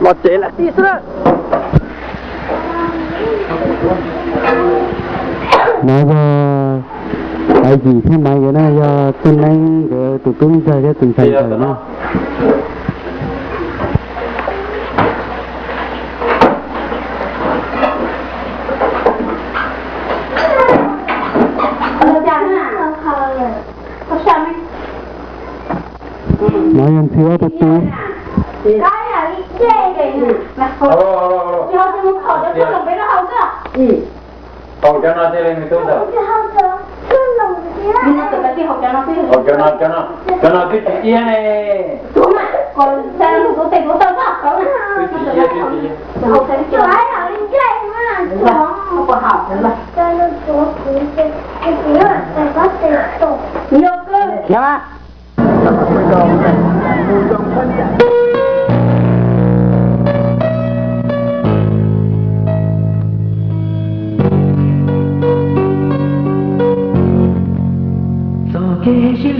Lọt chế là tí sữa. Nói giờ ai gì thế mấy cái này giờ tuần anh cái tụi tôi giờ cái tuần sai rồi nó. Nói anh thiếu tụi tôi. Cái là đi chê cái này là không. Cho tôi một khẩu cho tôi lồng với nó không cơ. Học cho nó thì mình tốt rồi. Mình tự cái học cho nó chứ. Học cho nó cái chuyện này. Đúng mà. Còn sao nó có tiền của tôi có không? Học cái chỗ ấy là đi chê mà. Đúng rồi. Không có học nữa mà. Cho nó chỗ cái là có tiền tổ. Nhiều cơ. Dạ ba. So che ci